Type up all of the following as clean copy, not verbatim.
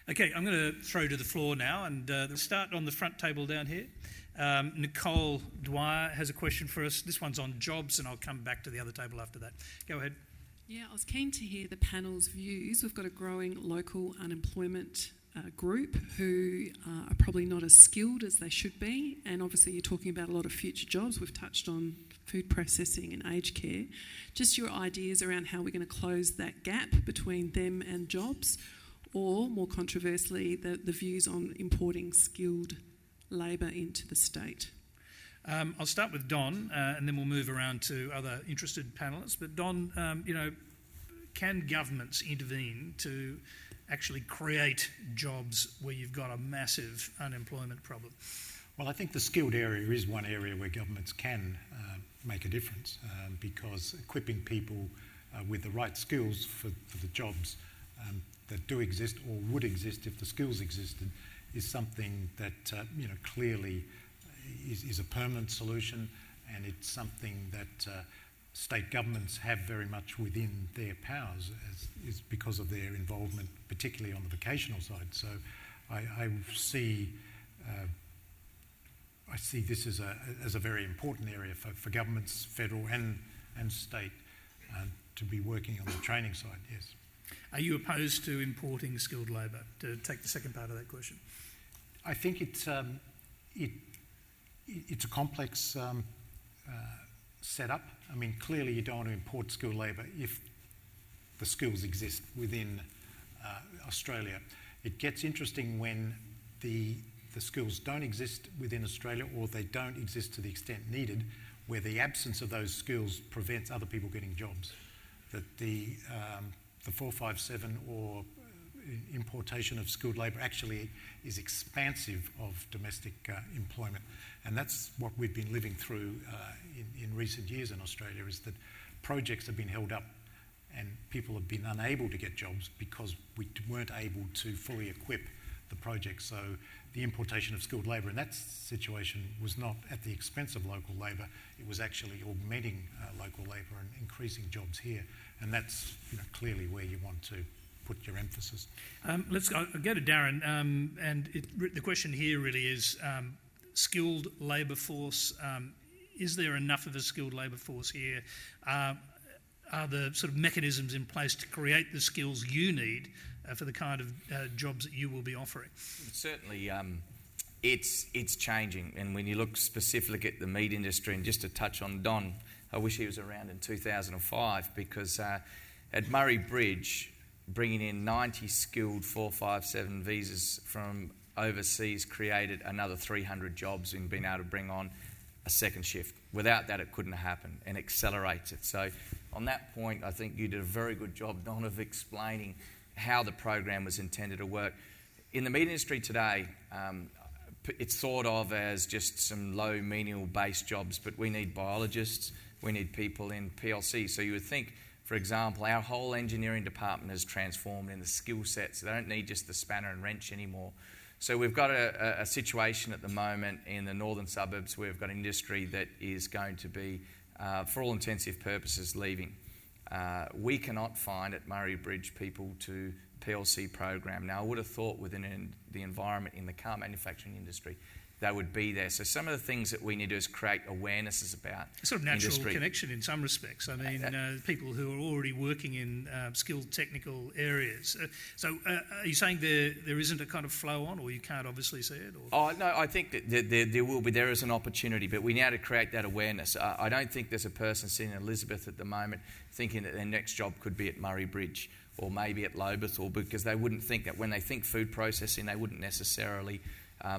Okay, I'm going to throw to the floor now, and we'll start on the front table down here. Nicole Dwyer has a question for us. This one's on jobs, and I'll come back to the other table after that. Go ahead. Yeah, I was keen to hear the panel's views. We've got a growing local unemployment group who are probably not as skilled as they should be, and obviously you're talking about a lot of future jobs. We've touched on food processing and aged care. Just your ideas around how we're going to close that gap between them and jobs, or more controversially, the views on importing skilled labour into the state. I'll start with Don, and then we'll move around to other interested panellists. But Don, can governments intervene to actually create jobs where you've got a massive unemployment problem? Well, I think the skilled area is one area where governments can make a difference, because equipping people with the right skills for the jobs that do exist or would exist if the skills existed is something that clearly is a permanent solution, and it's something that state governments have very much within their powers, is because of their involvement, particularly on the vocational side. So I see this as a very important area for governments, federal and state, to be working on the training side, yes. Are you opposed to importing skilled labour? To take the second part of that question. I think it's a complex setup. I mean, clearly you don't want to import skilled labour if the skills exist within Australia. It gets interesting when the skills don't exist within Australia, or they don't exist to the extent needed, where the absence of those skills prevents other people getting jobs. That the 457 or importation of skilled labour actually is expansive of domestic employment, and that's what we've been living through in recent years in Australia, is that projects have been held up and people have been unable to get jobs because we weren't able to fully equip the project. So the importation of skilled labour in that situation was not at the expense of local labour, it was actually augmenting local labour and increasing jobs here, and that's clearly where you want to put your emphasis. Let's go to Darren, and the question here really is skilled labour force. Is there enough of a skilled labour force here? Are the sort of mechanisms in place to create the skills you need for the kind of jobs that you will be offering? Certainly, it's changing, and when you look specifically at the meat industry, and just to touch on Don, I wish he was around in 2005, because at Murray Bridge, bringing in 90 skilled 457 visas from overseas created another 300 jobs in being able to bring on a second shift. Without that, it couldn't have happened, and accelerates it. So on that point, I think you did a very good job, Don, of explaining how the program was intended to work. In the meat industry today, it's thought of as just some low menial base jobs, but we need biologists, we need people in PLC. So you would think, for example, our whole engineering department has transformed in the skill set, so they don't need just the spanner and wrench anymore. So we've got a situation at the moment in the northern suburbs where we've got an industry that is going to be, for all intensive purposes, leaving. We cannot find at Murray Bridge people to PLC program. Now, I would have thought within the environment in the car manufacturing industry, they would be there. So some of the things that we need to do is create awarenesses about a sort of natural industry. Connection in some respects. I mean, people who are already working in skilled technical areas. So are you saying there isn't a kind of flow on, or you can't obviously see it? Or? Oh, no, I think that there will be. There is an opportunity, but we now to create that awareness. I don't think there's a person sitting in Elizabeth at the moment thinking that their next job could be at Murray Bridge or maybe at Lobeth, or because they wouldn't think that when they think food processing, they wouldn't necessarily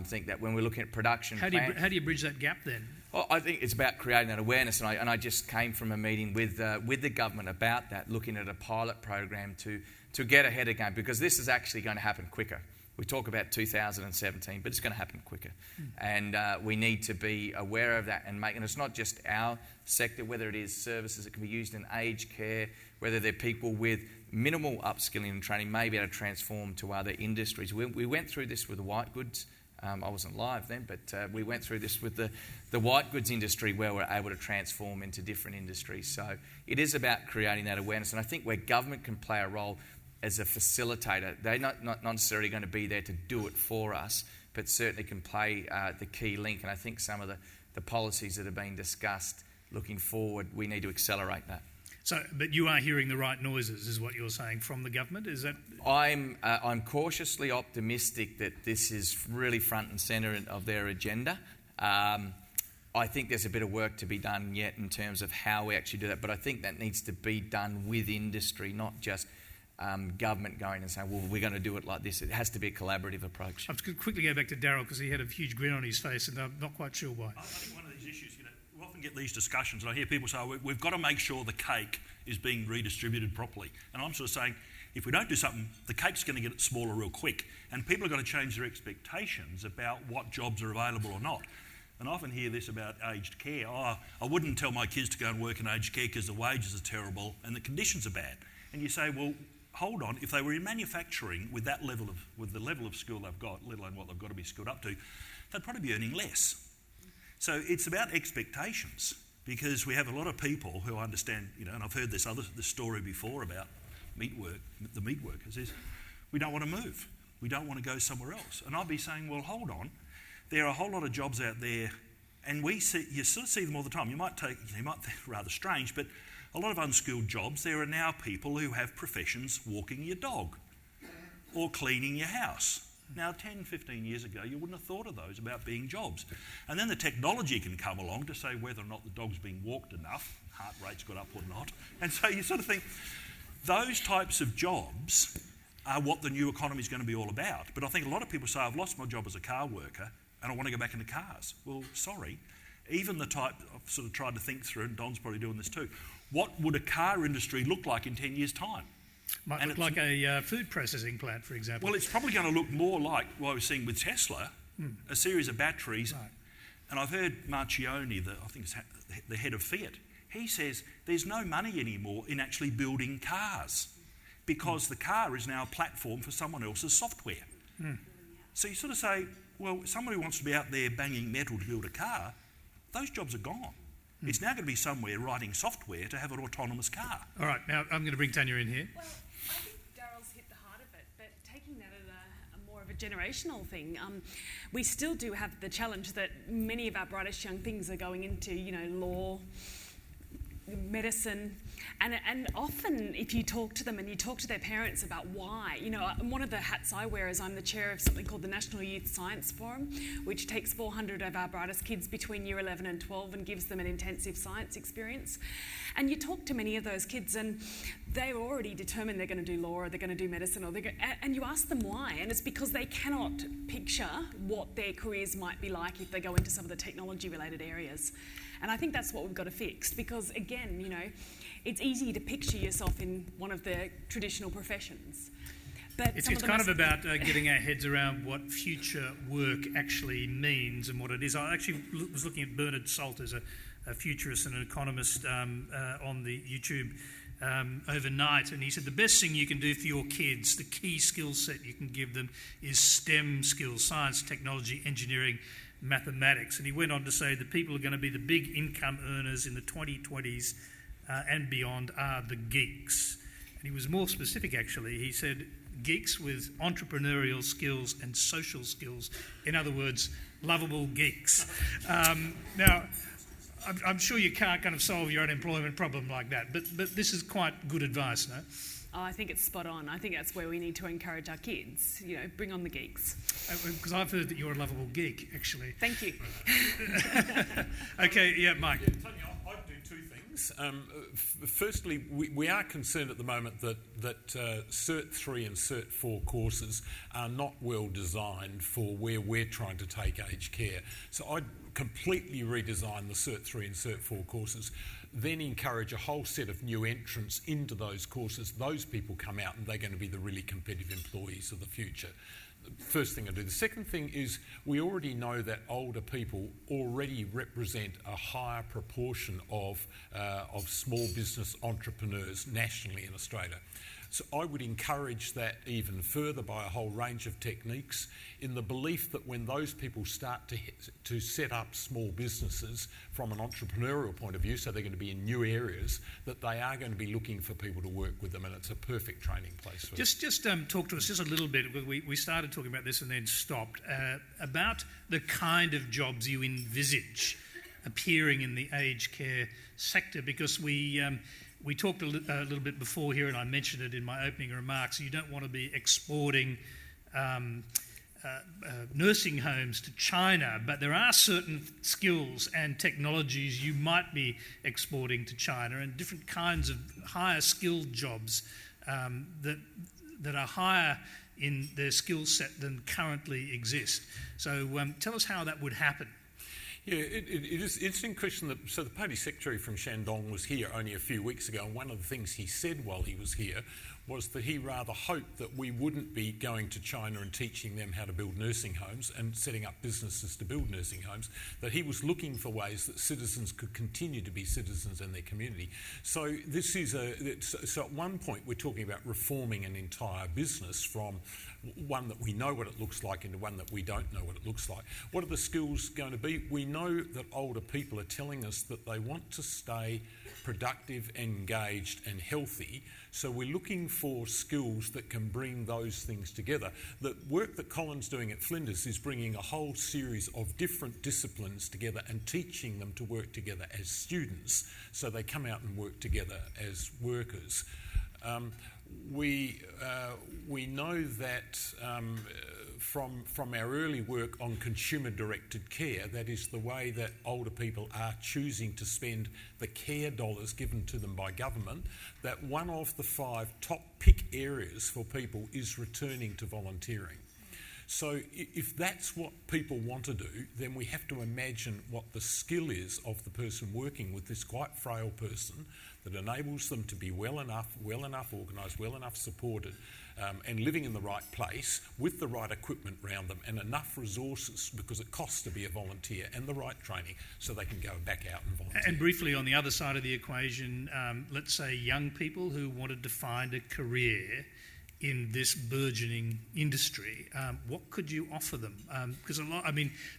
think that when we're looking at production. How do you bridge that gap then? Well, I think it's about creating that awareness, and I just came from a meeting with the government about that, looking at a pilot program to get ahead again, because this is actually going to happen quicker. We talk about 2017, but it's going to happen quicker, and we need to be aware of that and it's not just our sector, whether it is services that can be used in aged care, whether they're people with minimal upskilling and training, may be able to transform to other industries. We went through this with the white goods. I wasn't live then, but we went through this with the white goods industry, where we're able to transform into different industries. So it is about creating that awareness, and I think where government can play a role, as a facilitator. They're not necessarily going to be there to do it for us, but certainly can play the key link. And I think some of the policies that are being discussed looking forward, we need to accelerate that. So, but you are hearing the right noises, is what you're saying, from the government? Is that? I'm cautiously optimistic that this is really front and centre of their agenda. I think there's a bit of work to be done yet in terms of how we actually do that, but I think that needs to be done with industry, not just government going and saying, well, we're going to do it like this. It has to be a collaborative approach. I'm just going to quickly go back to Darryl because he had a huge grin on his face and I'm not quite sure why. I think one of these issues, we often get these discussions and I hear people say, we've got to make sure the cake is being redistributed properly. And I'm sort of saying, if we don't do something, the cake's going to get smaller real quick. And people are going to change their expectations about what jobs are available or not. And I often hear this about aged care. Oh, I wouldn't tell my kids to go and work in aged care because the wages are terrible and the conditions are bad. And you say, well, hold on, if they were in manufacturing with the level of skill they've got, let alone what they've got to be skilled up to, they'd probably be earning less. So it's about expectations, because we have a lot of people who understand, and I've heard this story before about the meat workers, is we don't want to move. We don't want to go somewhere else. And I'd be saying, well, hold on, there are a whole lot of jobs out there, and you sort of see them all the time. You might think rather strange, but a lot of unskilled jobs, there are now people who have professions walking your dog or cleaning your house. Now, 10, 15 years ago, you wouldn't have thought of those about being jobs. And then the technology can come along to say whether or not the dog's being walked enough, heart rate's got up or not. And so you sort of think those types of jobs are what the new economy is going to be all about. But I think a lot of people say, I've lost my job as a car worker and I want to go back into cars. Well, sorry. Even the type, I've sort of tried to think through, and Don's probably doing this too, what would a car industry look like in 10 years' time? Might look like a food processing plant, for example. Well, it's probably going to look more like what I was seeing with Tesla, a series of batteries. Right. And I've heard Marchioni, I think it's the head of Fiat, he says there's no money anymore in actually building cars because the car is now a platform for someone else's software. So you sort of say, well, somebody who wants to be out there banging metal to build a car, those jobs are gone. It's now going to be somewhere writing software to have an autonomous car. All right, now I'm going to bring Tanya in here. Well, I think Darryl's hit the heart of it, but taking that as a more of a generational thing, we still do have the challenge that many of our brightest young things are going into, law, medicine, and often if you talk to them and you talk to their parents about why, one of the hats I wear is I'm the chair of something called the National Youth Science Forum, which takes 400 of our brightest kids between year 11 and 12 and gives them an intensive science experience. And you talk to many of those kids and they're already determined they're going to do law or they're going to do medicine, and you ask them why, and it's because they cannot picture what their careers might be like if they go into some of the technology-related areas. And I think that's what we've got to fix, because again, it's easy to picture yourself in one of the traditional professions. But it's kind of about getting our heads around what future work actually means and what it is. I actually was looking at Bernard Salt as a futurist and an economist on the YouTube overnight, and he said the best thing you can do for your kids, the key skill set you can give them, is STEM skills: science, technology, engineering, mathematics. And he went on to say the people who are going to be the big income earners in the 2020s and beyond are the geeks. And he was more specific, actually. He said geeks with entrepreneurial skills and social skills. In other words, lovable geeks. Now, I'm sure you can't kind of solve your unemployment problem like that, but this is quite good advice, no? Oh, I think it's spot on. I think that's where we need to encourage our kids, bring on the geeks. Because I've heard that you're a lovable geek, actually. Thank you. Okay, yeah, Mike. Yeah, Tanya, I'd do two things. Firstly, we are concerned at the moment that Cert 3 and Cert 4 courses are not well designed for where we're trying to take aged care. So I'd completely redesign the Cert 3 and Cert 4 courses, then encourage a whole set of new entrants into those courses. Those people come out and they're going to be the really competitive employees of the future. First thing I do. The second thing is we already know that older people already represent a higher proportion of small business entrepreneurs nationally in Australia. So I would encourage that even further by a whole range of techniques, in the belief that when those people start to set up small businesses from an entrepreneurial point of view, so they're going to be in new areas, that they are going to be looking for people to work with them, and it's a perfect training place for them. Just talk to us just a little bit, because we started talking about this and then stopped, about the kind of jobs you envisage appearing in the aged care sector, because we talked a little bit before here, and I mentioned it in my opening remarks. You don't want to be exporting nursing homes to China, but there are certain skills and technologies you might be exporting to China, and different kinds of higher skilled jobs that are higher in their skill set than currently exist. So tell us how that would happen. Yeah, it is an interesting question. So the party secretary from Shandong was here only a few weeks ago, and one of the things he said while he was here was that he rather hoped that we wouldn't be going to China and teaching them how to build nursing homes and setting up businesses to build nursing homes, that he was looking for ways that citizens could continue to be citizens in their community. So this is so at one point we're talking about reforming an entire business from one that we know what it looks like into one that we don't know what it looks like. What are the skills going to be? We know that older people are telling us that they want to stay productive, engaged and healthy, so we're looking for skills that can bring those things together. The work that Colin's doing at Flinders is bringing a whole series of different disciplines together and teaching them to work together as students, so they come out and work together as workers. We know that from our early work on consumer-directed care, that is the way that older people are choosing to spend the care dollars given to them by government, that one of the 5 top pick areas for people is returning to volunteering. So if that's what people want to do, then we have to imagine what the skill is of the person working with this quite frail person that enables them to be well enough organised, well enough supported, and living in the right place with the right equipment around them and enough resources, because it costs to be a volunteer, and the right training so they can go back out and volunteer. And briefly on the other side of the equation, let's say young people who wanted to find a career in this burgeoning industry, what could you offer them? Because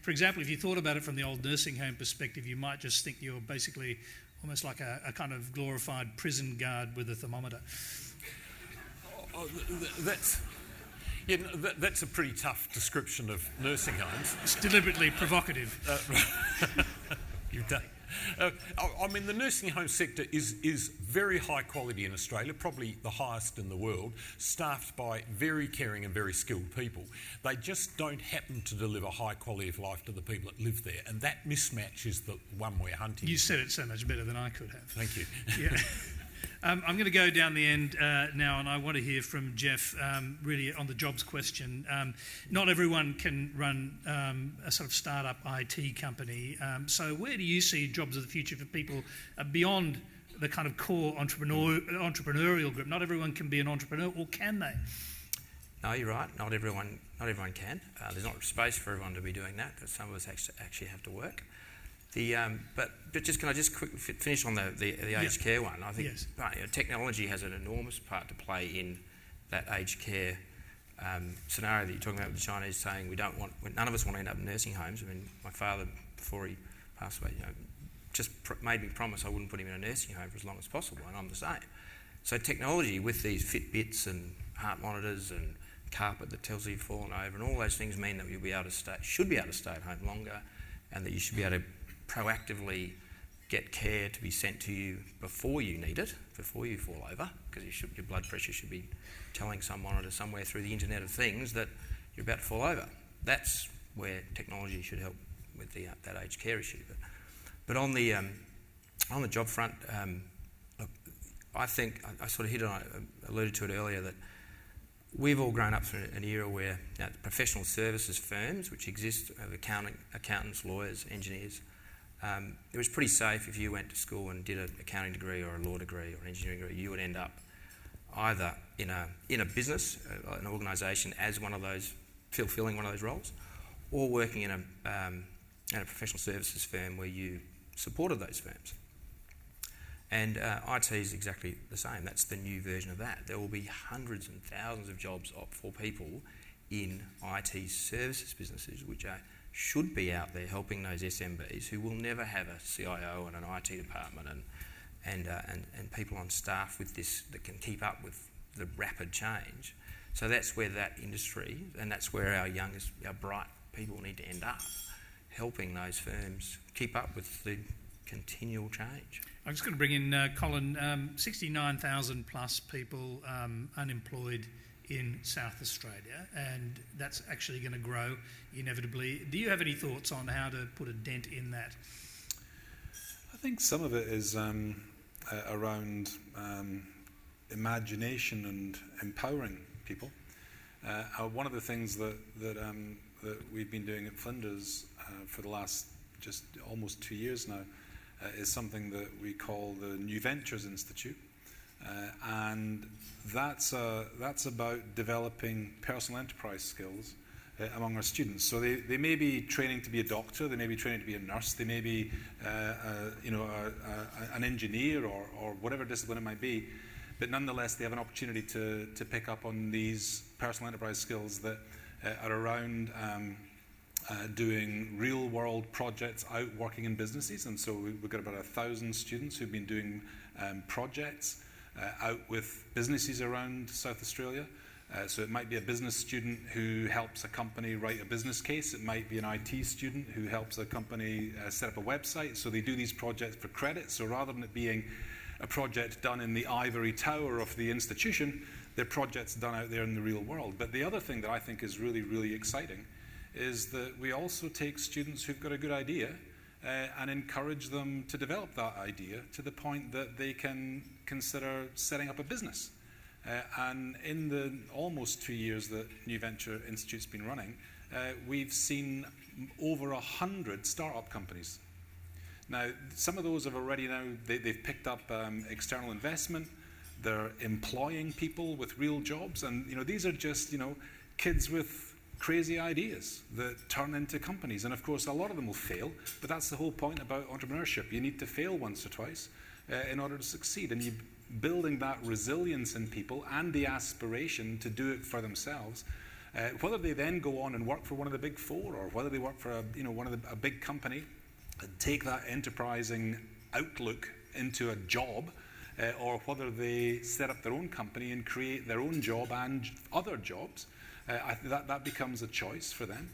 for example, if you thought about it from the old nursing home perspective, you might just think you're basically almost like a kind of glorified prison guard with a thermometer. That's a pretty tough description of nursing homes. It's deliberately provocative. You've done. The nursing home sector is very high quality in Australia, probably the highest in the world, staffed by very caring and very skilled people. They just don't happen to deliver high quality of life to the people that live there, and that mismatch is the one we're hunting. You said it so much better than I could have. Thank you. Yeah. I'm going to go down the end now, and I want to hear from Geoff really on the jobs question. Not everyone can run a sort of start-up IT company. So where do you see jobs of the future for people beyond the kind of core entrepreneurial group? Not everyone can be an entrepreneur, or can they? No, you're right. Not everyone can. There's not space for everyone to be doing that. Some of us actually have to work. But just can I just quickly finish on the aged care one? I think yes. Technology has an enormous part to play in that aged care scenario that you're talking about with the Chinese saying none of us want to end up in nursing homes. I mean, my father, before he passed away, just made me promise I wouldn't put him in a nursing home for as long as possible, and I'm the same. So technology with these Fitbits and heart monitors and carpet that tells you you've fallen over and all those things mean that you'll be able to should be able to stay at home longer, and that you should be able to proactively get care to be sent to you before you need it, before you fall over, because your blood pressure should be telling some monitor somewhere through the Internet of Things that you're about to fall over. That's where technology should help with that aged care issue. But on the job front, look, I think I sort of I alluded to it earlier, that we've all grown up through an era where professional services firms, which exist of accountants, lawyers, engineers, it was pretty safe if you went to school and did an accounting degree or a law degree or an engineering degree, you would end up either in a business, an organisation, as one of those, fulfilling one of those roles, or working in a professional services firm where you supported those firms. And IT is exactly the same. That's the new version of that. There will be hundreds and thousands of jobs for people in IT services businesses, which should be out there helping those SMBs who will never have a CIO and an IT department and people on staff with this that can keep up with the rapid change. So that's where that industry, and that's where our bright people need to end up, helping those firms keep up with the continual change. I'm just going to bring in Colin. 69,000 plus people unemployed in South Australia, and that's actually going to grow inevitably. Do you have any thoughts on how to put a dent in that? I think some of it is around imagination and empowering people. One of the things that we've been doing at Flinders for the last just almost 2 years now is something that we call the New Ventures Institute, and that's about developing personal enterprise skills among our students. So they may be training to be a doctor, they may be training to be a nurse, they may be an engineer or whatever discipline it might be, but nonetheless they have an opportunity to pick up on these personal enterprise skills that are around doing real world projects out working in businesses. And so we've got about 1,000 students who've been doing projects out with businesses around South Australia. So it might be a business student who helps a company write a business case. It might be an IT student who helps a company set up a website. So they do these projects for credit. So rather than it being a project done in the ivory tower of the institution, they're projects done out there in the real world. But the other thing that I think is really, really exciting is that we also take students who've got a good idea and encourage them to develop that idea to the point that they can consider setting up a business. And in the almost 2 years that New Venture Institute's been running, we've seen over 100 startup companies. Now, some of those have already they've picked up external investment. They're employing people with real jobs, and these are just kids with crazy ideas that turn into companies. And of course, a lot of them will fail, but that's the whole point about entrepreneurship. You need to fail once or twice in order to succeed, and building that resilience in people and the aspiration to do it for themselves. Whether they then go on and work for one of the big four, or whether they work for a big company, and take that enterprising outlook into a job, or whether they set up their own company and create their own job and other jobs, that becomes a choice for them.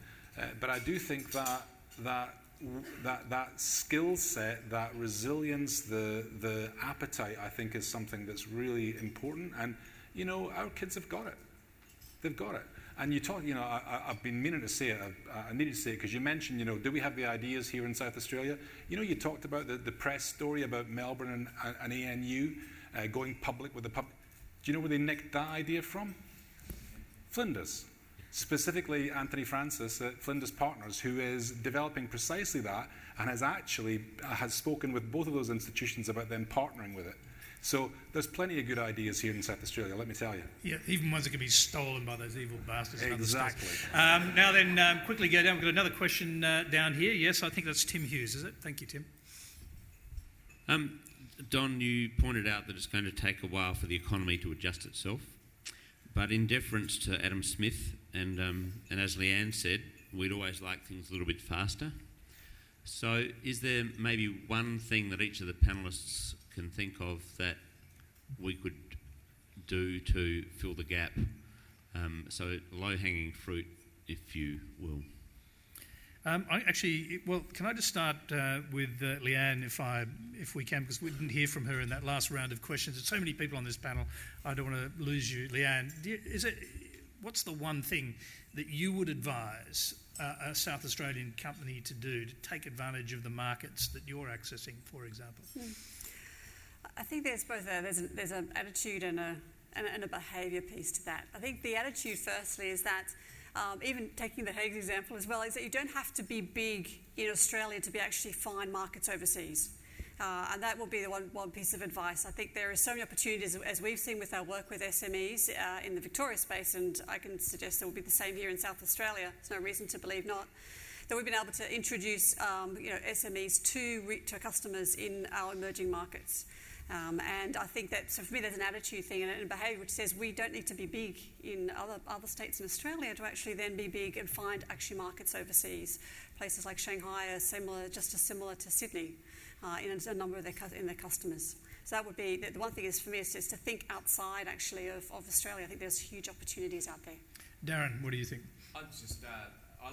But I do think that skill set, that resilience, the appetite, I think is something that's really important. And our kids have got it. They've got it. And you talk, I've been meaning to say it. I needed to say it because you mentioned, do we have the ideas here in South Australia? You talked about the press story about Melbourne and ANU going public with the public. Do you know where they nicked that idea from? Flinders. Specifically Anthony Francis at Flinders Partners, who is developing precisely that and has spoken with both of those institutions about them partnering with it. So there's plenty of good ideas here in South Australia, let me tell you. Yeah, even ones that can be stolen by those evil bastards. Exactly. Now then, quickly go down. We've got another question down here. Yes, I think that's Tim Hughes, is it? Thank you, Tim. Don, you pointed out that it's going to take a while for the economy to adjust itself. But in deference to Adam Smith and as Leanne said, we'd always like things a little bit faster. So is there maybe one thing that each of the panellists can think of that we could do to fill the gap? So low-hanging fruit, if you will. Can I just start with Leanne, if we can, because we didn't hear from her in that last round of questions. There's so many people on this panel, I don't want to lose you. Leanne, what's the one thing that you would advise a South Australian company to do to take advantage of the markets that you're accessing, for example? I think there's both there's an attitude and a behaviour piece to that. I think the attitude, firstly, is that even taking the Hagues example as well, is that you don't have to be big in Australia to actually find markets overseas. And that will be the one piece of advice. I think there are so many opportunities, as we've seen with our work with SMEs in the Victoria space, and I can suggest it will be the same here in South Australia. There's no reason to believe not. That we've been able to introduce SMEs to customers in our emerging markets. And I think that, so for me, there's an attitude thing and a behaviour which says we don't need to be big in other states in Australia to actually then be big and find actually markets overseas. Places like Shanghai are similar, just as similar to Sydney in a number of their customers. So that would be, the one thing is for me is to think outside actually of Australia. I think there's huge opportunities out there. Darren, what do you think? I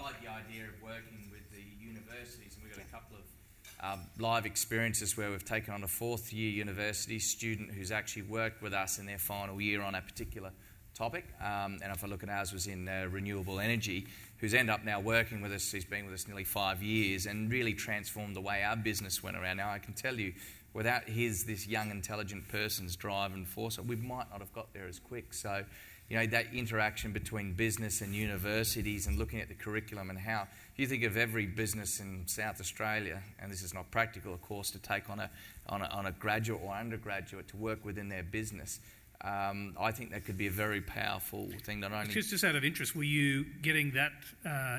like the idea of working with the universities, and we've got a couple of live experiences where we've taken on a fourth-year university student who's actually worked with us in their final year on a particular topic. And if I look at ours, was in renewable energy, who's ended up now working with us. He's been with us nearly 5 years and really transformed the way our business went around. Now, I can tell you, without this young, intelligent person's drive and foresight, we might not have got there as quick. So, that interaction between business and universities and looking at the curriculum and how, if you think of every business in South Australia, and this is not practical, of course, to take on a graduate or undergraduate to work within their business, I think that could be a very powerful thing. Not only just out of interest, were you getting that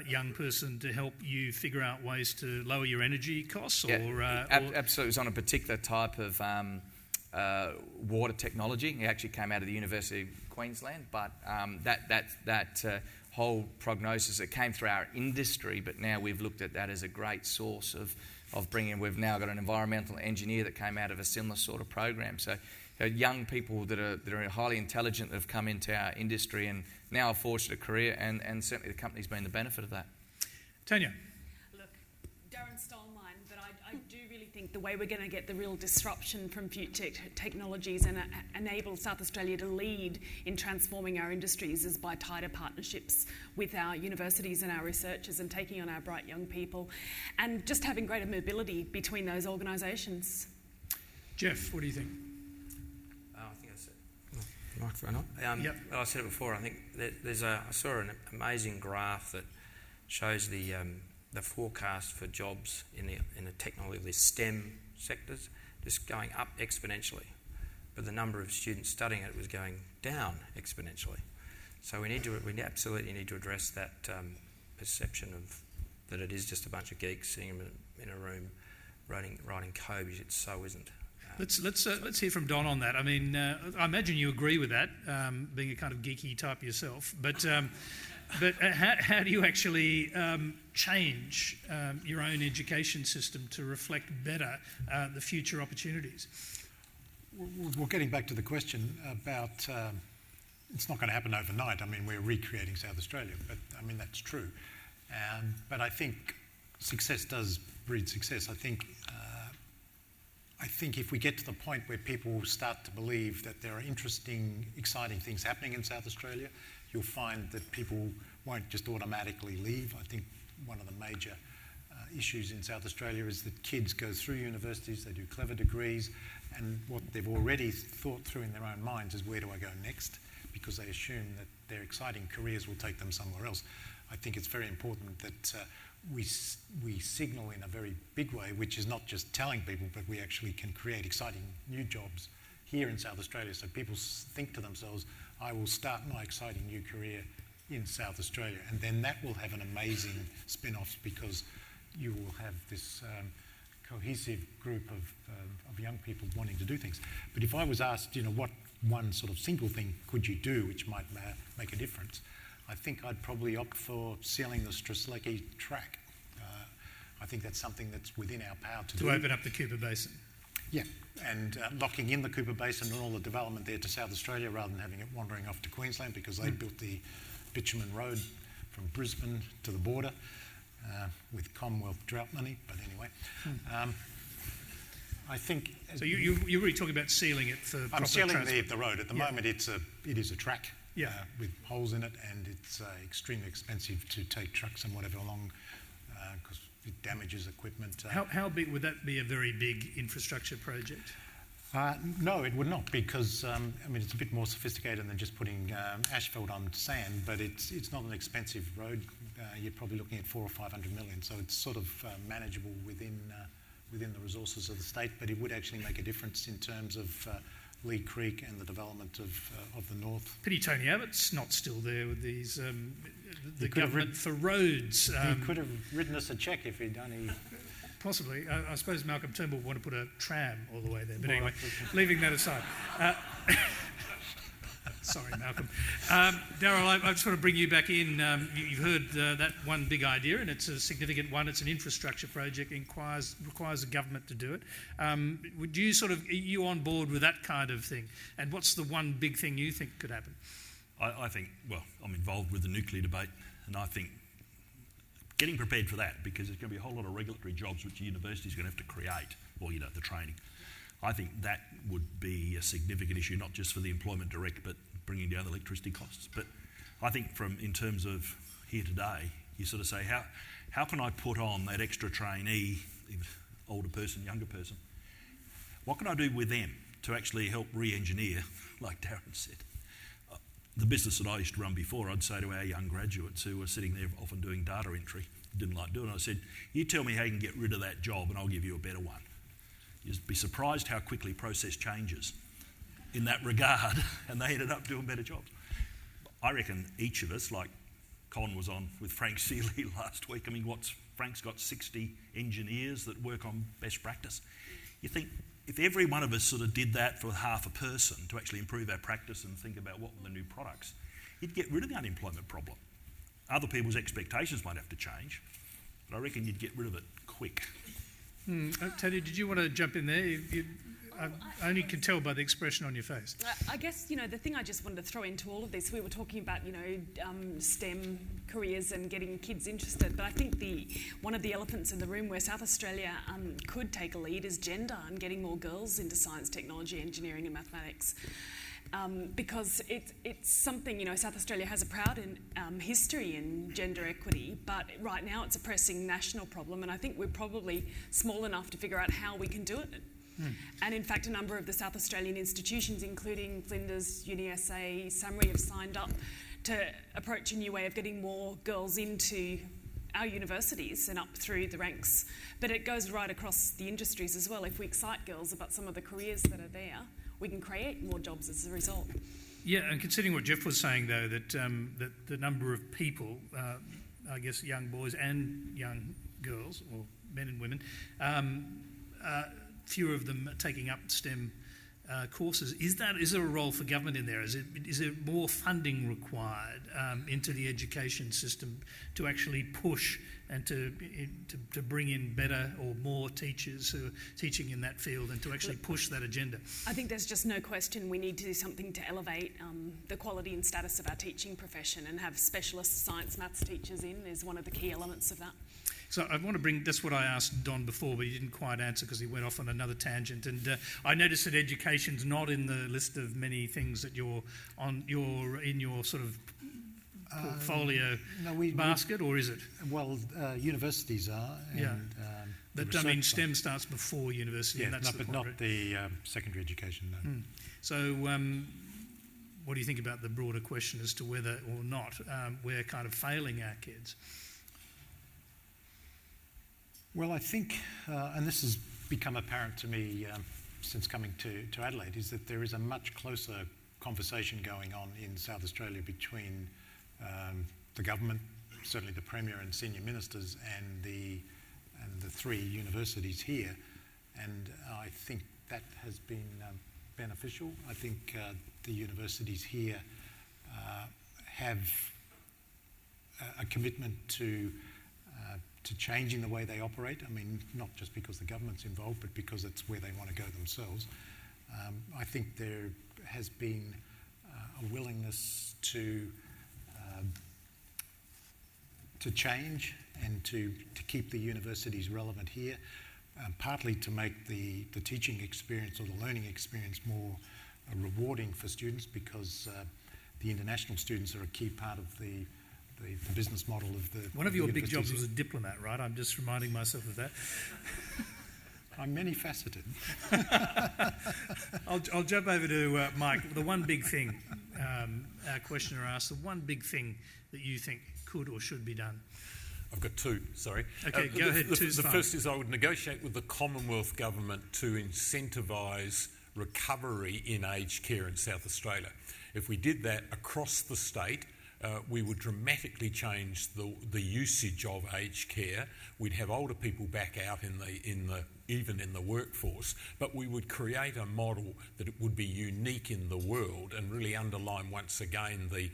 young person to help you figure out ways to lower your energy costs? Absolutely. It was on a particular type of water technology. He actually came out of the University of Queensland, but that whole prognosis, it came through our industry, but now we've looked at that as a great source of bringing. We've now got an environmental engineer that came out of a similar sort of program. So young people that are highly intelligent that have come into our industry and now have forged a career, and certainly the company's been the benefit of that. Tanya. Look, Darren stole mine, but I do really think the way we're going to get the real disruption from future technologies and enable South Australia to lead in transforming our industries is by tighter partnerships with our universities and our researchers and taking on our bright young people and just having greater mobility between those organisations. Geoff, what do you think? Microphone on. Yep. Well, I said it before. I think I saw an amazing graph that shows the forecast for jobs in the technology, the STEM sectors, just going up exponentially, but the number of students studying it was going down exponentially. So we absolutely need to address that perception of that it is just a bunch of geeks sitting in a room writing code, because it so isn't. Let's hear from Don on that. I mean, I imagine you agree with that, being a kind of geeky type yourself. But how do you actually change your own education system to reflect better the future opportunities? Well, getting back to the question about it's not going to happen overnight. I mean, we're recreating South Australia, but I mean that's true. But I think success does breed success. I think if we get to the point where people start to believe that there are interesting, exciting things happening in South Australia, you'll find that people won't just automatically leave. I think one of the major issues in South Australia is that kids go through universities, they do clever degrees, and what they've already thought through in their own minds is, where do I go next? Because they assume that their exciting careers will take them somewhere else. I think it's very important that we signal in a very big way, which is not just telling people, but we actually can create exciting new jobs here in South Australia. So people think to themselves, I will start my exciting new career in South Australia. And then that will have an amazing spin-off, because you will have this cohesive group of young people wanting to do things. But if I was asked, what one sort of single thing could you do which might make a difference, I think I'd probably opt for sealing the Strzelecki track. I think that's something that's within our power to do. To open up the Cooper Basin. Yeah, and locking in the Cooper Basin and all the development there to South Australia, rather than having it wandering off to Queensland, because they built the bitumen road from Brisbane to the border with Commonwealth drought money. But anyway, I think... So you're really talking about sealing it for proper transport? I'm sealing the road. At the moment, it is a track. Yeah. With holes in it, and it's extremely expensive to take trucks and whatever along because it damages equipment. How big would that be? A very big infrastructure project? No, it would not, because it's a bit more sophisticated than just putting asphalt on sand, but it's not an expensive road. You're probably looking at 400 or 500 million, so it's sort of manageable within the resources of the state. But it would actually make a difference in terms of Lee Creek and the development of the north. Pity Tony Abbott's not still there with these the government for roads. He could have written us a cheque if he'd only Possibly. I suppose Malcolm Turnbull would want to put a tram all the way there. But anyway, leaving that aside. Sorry, Malcolm. Darryl, I just want to bring you back in. You've heard that one big idea, and it's a significant one. It's an infrastructure project. It requires the government to do it. Would you are you on board with that kind of thing? And what's the one big thing you think could happen? I think, well, I'm involved with the nuclear debate, and I think getting prepared for that, because there's going to be a whole lot of regulatory jobs which the university's going to have to create, or, the training. I think that would be a significant issue, not just for the employment direct, but bringing down the electricity costs. But I think in terms of here today, you sort of say, how can I put on that extra trainee, older person, younger person? What can I do with them to actually help re-engineer, like Darren said? The business that I used to run before, I'd say to our young graduates who were sitting there often doing data entry, didn't like doing it, I said, you tell me how you can get rid of that job and I'll give you a better one. You'd be surprised how quickly process changes in that regard, and they ended up doing better jobs. I reckon each of us, like Con was on with Frank Seeley last week, Frank's got 60 engineers that work on best practice. You think, if every one of us sort of did that for half a person to actually improve our practice and think about what were the new products, you'd get rid of the unemployment problem. Other people's expectations might have to change, but I reckon you'd get rid of it quick. Tanya, did you want to jump in there? I only can tell by the expression on your face. I guess, the thing I just wanted to throw into all of this, we were talking about, STEM careers and getting kids interested, but I think one of the elephants in the room where South Australia could take a lead is gender and getting more girls into science, technology, engineering and mathematics. Because it's something, South Australia has a proud history in gender equity, but right now it's a pressing national problem, and I think we're probably small enough to figure out how we can do it. And in fact, a number of the South Australian institutions, including Flinders, UniSA, Summary, have signed up to approach a new way of getting more girls into our universities and up through the ranks. But it goes right across the industries as well. If we excite girls about some of the careers that are there, we can create more jobs as a result. Yeah, and considering what Geoff was saying, though, that the number of people, I guess young boys and young girls, or men and women, fewer of them taking up STEM courses. Is there a role for government in there? Is there more funding required into the education system to actually push and to bring in better or more teachers who are teaching in that field and to actually push that agenda? I think there's just no question we need to do something to elevate the quality and status of our teaching profession, and have specialist science maths teachers in is one of the key elements of that. So I want to bring, that's what I asked Don before, but he didn't quite answer because he went off on another tangent. And I noticed that education's not in the list of many things that you're in your sort of portfolio basket, or is it? Well, universities are. And, yeah. But STEM starts before university. Yeah, and that's but not the secondary education. No. So what do you think about the broader question as to whether or not we're kind of failing our kids? Well, I think, and this has become apparent to me since coming to Adelaide, is that there is a much closer conversation going on in South Australia between the government, certainly the Premier and senior ministers, and the three universities here. And I think that has been beneficial. I think the universities here have a commitment to changing the way they operate. I mean, not just because the government's involved, but because it's where they want to go themselves. I think there has been a willingness to change and to keep the universities relevant here, partly to make the teaching experience or the learning experience more rewarding for students, because the international students are a key part of the business model of the One of your big jobs was a diplomat, right? I'm just reminding myself of that. I'm many-faceted. I'll jump over to Mike. The one big thing, our questioner asked, the one big thing that you think could or should be done. I've got two, sorry. Okay, go ahead. The first is I would negotiate with the Commonwealth Government to incentivise recovery in aged care in South Australia. If we did that across the state, we would dramatically change the usage of aged care. We'd have older people back out even in the workforce, but we would create a model that it would be unique in the world and really underline once again the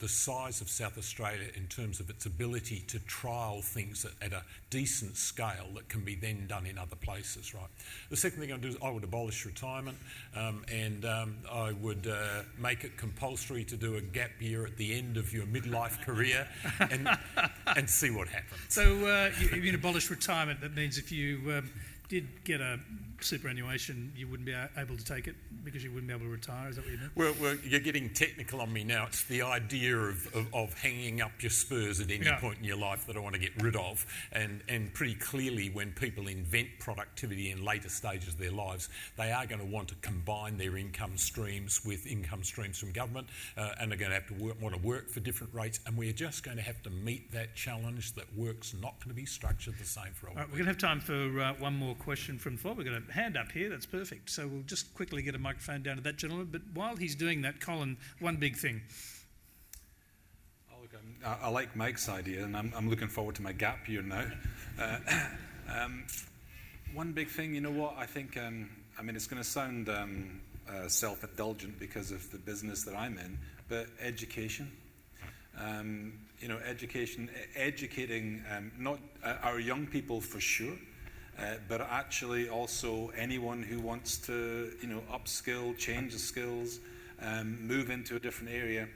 size of South Australia in terms of its ability to trial things at a decent scale that can be then done in other places, right? The second thing I'd do is I would abolish retirement, and I would make it compulsory to do a gap year at the end of your midlife career and see what happens. So you mean abolish retirement? That means if you did get a superannuation, you wouldn't be able to take it because you wouldn't be able to retire? Is that what you mean? Well, you're getting technical on me now. It's the idea of hanging up your spurs at any point in your life that I want to get rid of. And pretty clearly, when people invent productivity in later stages of their lives, they are going to want to combine their income streams with income streams from government, and they're going to have to want to work for different rates. And we're just going to have to meet that challenge that work's not going to be structured the same for all. All right, we're going to have time for one more question from the floor. We've got a hand up here. That's perfect. So we'll just quickly get a microphone down to that gentleman. But while he's doing that, Colin, one big thing. Oh, look, I like Mike's idea, and I'm looking forward to my gap year now. One big thing, you know what? I think, I mean, it's going to sound self-indulgent because of the business that I'm in, but education. You know, educating not our young people for sure, but actually also anyone who wants to, you know, upskill, change the skills, move into a different area.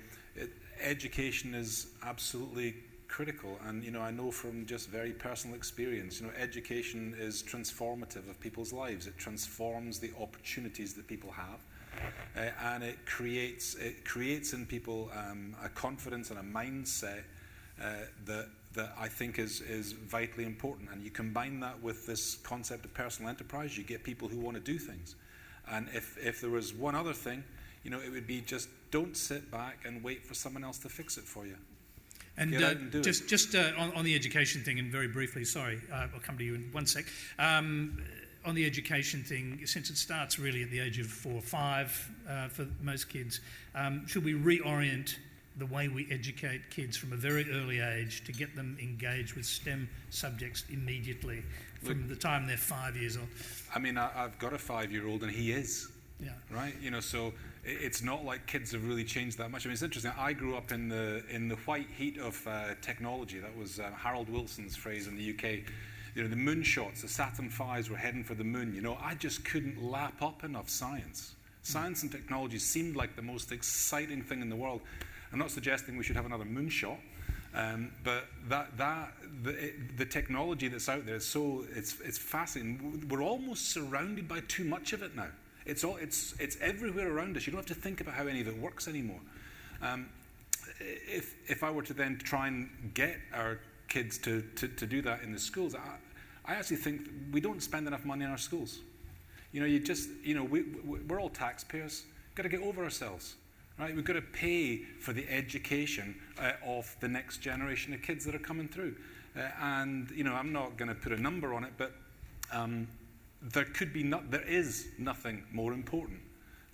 Education is absolutely critical, and you know, I know from just very personal experience, you know, education is transformative of people's lives. It transforms the opportunities that people have, and it creates in people a confidence and a mindset that I think is vitally important. And you combine that with this concept of personal enterprise, you get people who want to do things. And if there was one other thing, you know, it would be just don't sit back and wait for someone else to fix it for you. And Get out and do just on the education thing, and very briefly, sorry, I'll come to you in one sec. On the education thing, since it starts really at the age of 4 or 5 for most kids, should we reorient the way we educate kids from a very early age to get them engaged with STEM subjects immediately from the time they're 5 years old? I mean, I've got a 5-year-old and he is. Yeah. Right? You know, so it's not like kids have really changed that much. I mean, it's interesting. I grew up in the white heat of technology. That was Harold Wilson's phrase in the UK. You know, the moonshots, the Saturn V's were heading for the moon. You know, I just couldn't lap up enough science. Science and technology seemed like the most exciting thing in the world. I'm not suggesting we should have another moonshot, but the technology that's out there is so it's fascinating. We're almost surrounded by too much of it now. It's everywhere around us. You don't have to think about how any of it works anymore. If I were to then try and get our kids to do that in the schools, I actually think we don't spend enough money in our schools. You know, we're all taxpayers. We've got to get over ourselves. Right? We've got to pay for the education of the next generation of kids that are coming through. And, you know, I'm not going to put a number on it, but there is nothing more important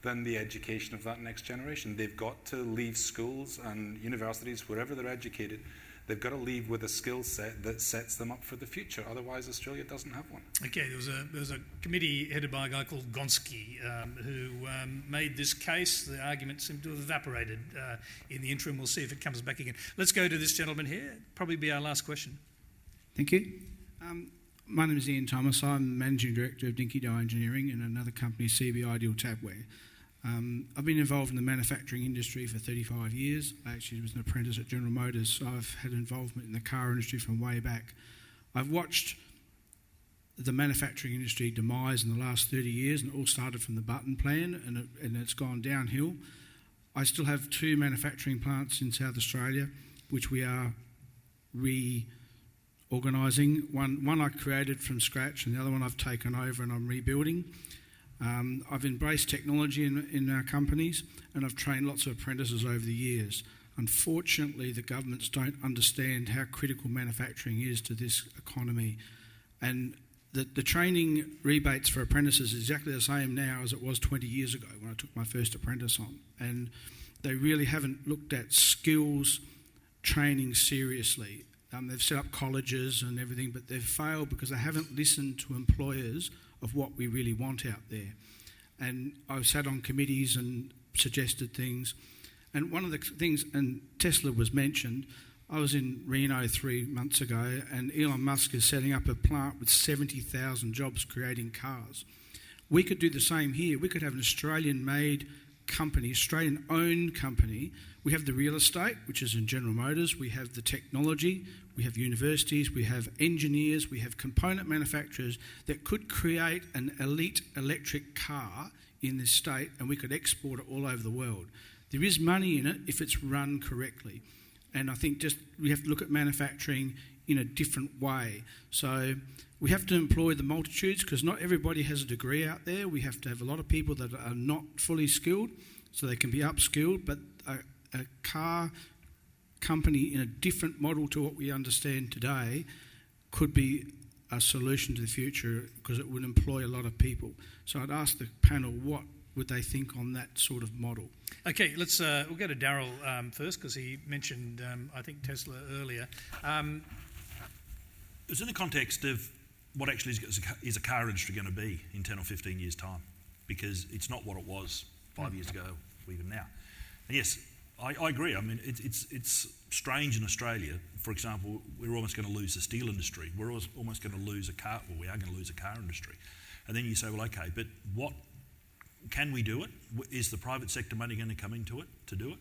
than the education of that next generation. They've got to leave schools and universities, wherever they're educated, they've got to leave with a skill set that sets them up for the future. Otherwise, Australia doesn't have one. Okay, there was a committee headed by a guy called Gonski who made this case. The argument seemed to have evaporated in the interim. We'll see if it comes back again. Let's go to this gentleman here. Probably be our last question. Thank you. My name is Ian Thomas. I'm Managing Director of Dinky Dough Engineering and another company, Untitled Chapter. I've been involved in the manufacturing industry for 35 years. I actually was an apprentice at General Motors, so I've had involvement in the car industry from way back. I've watched the manufacturing industry demise in the last 30 years, and it all started from the Button Plan, and it's gone downhill. I still have 2 manufacturing plants in South Australia, which we are reorganising. One I created from scratch, and the other one I've taken over and I'm rebuilding. I've embraced technology in our companies, and I've trained lots of apprentices over the years. Unfortunately, the governments don't understand how critical manufacturing is to this economy, and the training rebates for apprentices is exactly the same now as it was 20 years ago when I took my first apprentice on. And they really haven't looked at skills training seriously. They've set up colleges and everything, but they've failed because they haven't listened to employers of what we really want out there. And I've sat on committees and suggested things. And one of the things, and Tesla was mentioned, I was in Reno 3 months ago, and Elon Musk is setting up a plant with 70,000 jobs creating cars. We could do the same here. We could have an Australian-made company, Australian-owned company. We have the real estate, which is in General Motors. We have the technology. We have universities. We have engineers. We have component manufacturers that could create an elite electric car in this state, and we could export it all over the world. There is money in it if it's run correctly. And I think just we have to look at manufacturing in a different way. So we have to employ the multitudes because not everybody has a degree out there. We have to have a lot of people that are not fully skilled so they can be upskilled. But a car company in a different model to what we understand today could be a solution to the future because it would employ a lot of people. So I'd ask the panel what would they think on that sort of model. Okay, we'll go to Darryl first because he mentioned, I think, Tesla earlier. It's in the context of what actually is a car industry going to be in 10 or 15 years' time, because it's not what it was 5 years ago or even now. And yes, I agree. I mean, it's strange in Australia. For example, we're almost going to lose the steel industry. We're almost going to lose we are going to lose a car industry. And then you say, well, okay, but what can we do it? Is the private sector money going to come into it to do it?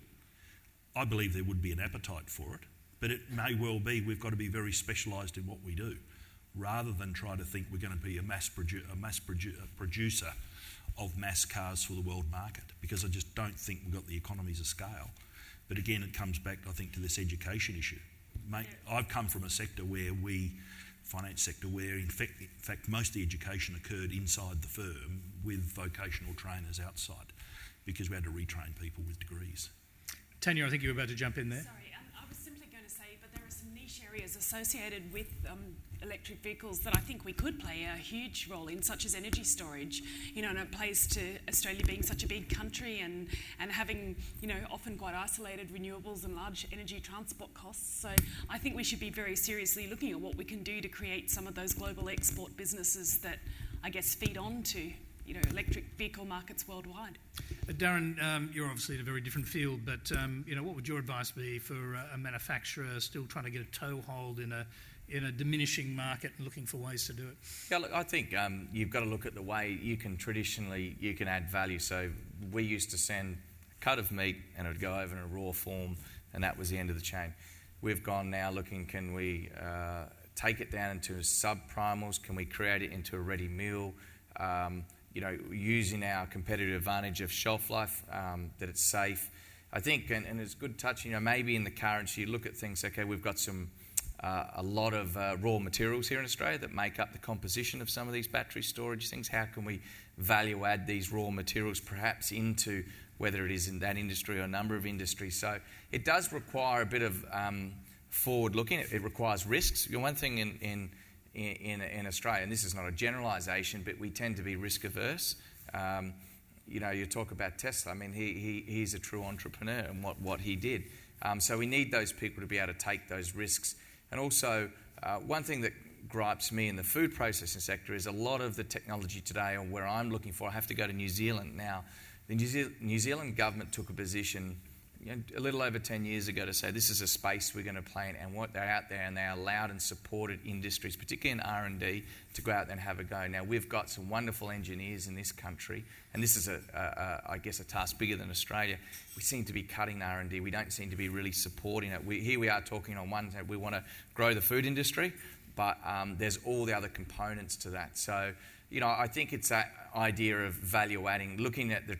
I believe there would be an appetite for it, but it may well be we've got to be very specialised in what we do, rather than try to think we're going to be a producer of mass cars for the world market, because I just don't think we've got the economies of scale. But again, it comes back, I think, to this education issue. Mate, I've come from a sector finance sector where in fact most of the education occurred inside the firm with vocational trainers outside, because we had to retrain people with degrees. Tanya, I think you were about to jump in there. Sorry, I was simply going to say, but there are some niche areas associated with electric vehicles that I think we could play a huge role in, such as energy storage. And it plays to Australia being such a big country and having, often quite isolated renewables and large energy transport costs. So I think we should be very seriously looking at what we can do to create some of those global export businesses that, I guess, feed on to electric vehicle markets worldwide. Darren, you're obviously in a very different field, but what would your advice be for a manufacturer still trying to get a toehold in a diminishing market and looking for ways to do it? Yeah, look, I think you've got to look at the way you can add value. So we used to send a cut of meat and it would go over in a raw form, and that was the end of the chain. We've gone now looking, can we take it down into sub-primals? Can we create it into a ready meal? Using our competitive advantage of shelf life, that it's safe. I think, and it's good touch, maybe in the currency, you look at things, okay, we've got a lot of raw materials here in Australia that make up the composition of some of these battery storage things. How can we value add these raw materials perhaps into whether it is in that industry or a number of industries? So it does require a bit of forward looking. It requires risks. One thing in Australia, and this is not a generalisation, but we tend to be risk averse. You talk about Tesla. I mean, he's a true entrepreneur and what he did. So we need those people to be able to take those risks. And also, one thing that gripes me in the food processing sector is a lot of the technology today, or where I'm looking for, I have to go to New Zealand now. The New Zealand government took a position a little over 10 years ago to say this is a space we're going to play in, and what they're out there, and they allowed and supported industries, particularly in R&D, to go out there and have a go. Now, we've got some wonderful engineers in this country, and this is, I guess, a task bigger than Australia. We seem to be cutting R&D. We don't seem to be really supporting it. Here we are talking on one hand, we want to grow the food industry, but there's all the other components to that. So, I think it's that idea of value adding, looking at your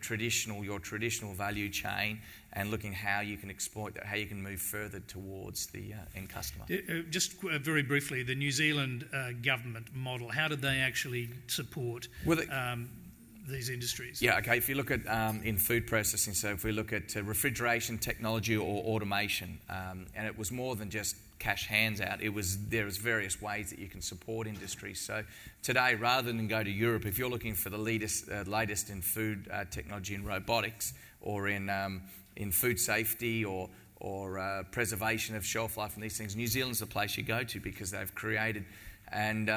traditional value chain, and looking how you can exploit that, how you can move further towards the end customer. Just very briefly, the New Zealand government model, how did they actually support these industries? Yeah, okay, if you look at in food processing, so if we look at refrigeration technology or automation, and it was more than just cash hands out. There's various ways that you can support industry. So today, rather than go to Europe, if you're looking for the latest in food technology and robotics, or in food safety or preservation of shelf life and these things, New Zealand's the place you go to, because they've created, and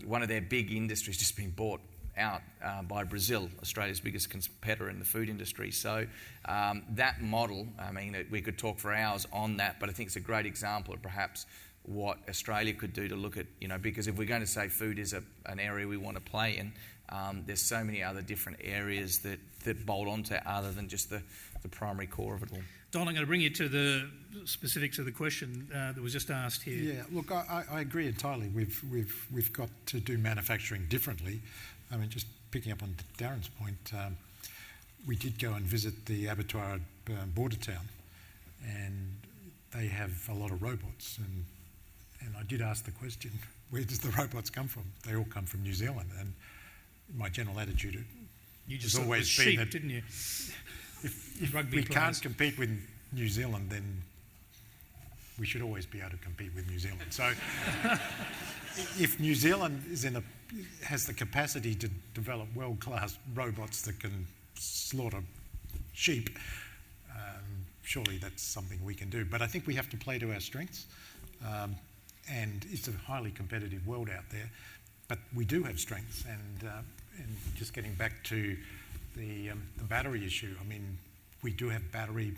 one of their big industries just been bought out by Brazil, Australia's biggest competitor in the food industry. So that model, I mean, we could talk for hours on that, but I think it's a great example of perhaps what Australia could do to look at, because if we're going to say food is an area we want to play in, there's so many other different areas that bolt onto other than just the primary core of it all. Don, I'm going to bring you to the specifics of the question that was just asked here. Yeah, look, I agree entirely. We've got to do manufacturing differently. I mean, just picking up on Darren's point, we did go and visit the abattoir at Bordertown, and they have a lot of robots. And I did ask the question, where does the robots come from? They all come from New Zealand. And my general attitude has always been sheep, that didn't you? If we can't compete with New Zealand, then we should always be able to compete with New Zealand. So if New Zealand has the capacity to develop world-class robots that can slaughter sheep, surely that's something we can do. But I think we have to play to our strengths, and it's a highly competitive world out there. But we do have strengths, and just getting back to the battery issue, I mean, we do have battery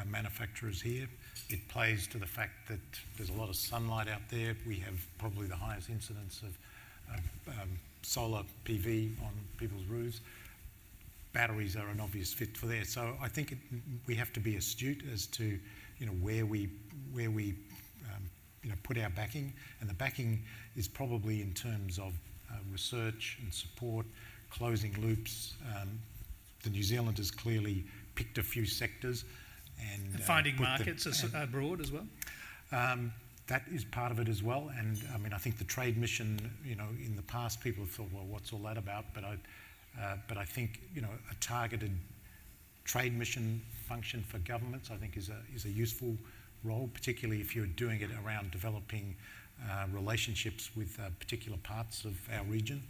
manufacturers here. It plays to the fact that there's a lot of sunlight out there. We have probably the highest incidence of solar PV on people's roofs. Batteries are an obvious fit for there. So I think we have to be astute as to where we put our backing, and the backing is probably in terms of research and support, closing loops. The New Zealanders clearly picked a few sectors and finding markets abroad as well. That is part of it as well, and I mean, I think the trade mission, in the past people have thought, well, what's all that about? But I think a targeted trade mission function for governments, I think, is a useful role, particularly if you're doing it around developing relationships with particular parts of our region.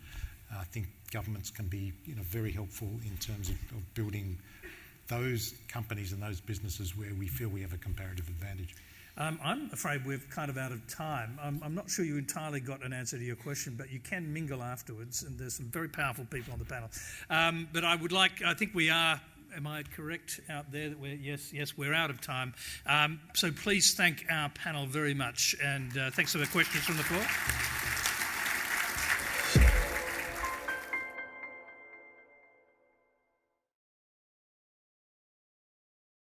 I think governments can be very helpful in terms of building those companies and those businesses where we feel we have a comparative advantage. I'm afraid we're kind of out of time. I'm not sure you entirely got an answer to your question, but you can mingle afterwards, and there's some very powerful people on the panel. But I think we are, am I correct out there that yes, we're out of time. So please thank our panel very much, and thanks for the questions from the floor.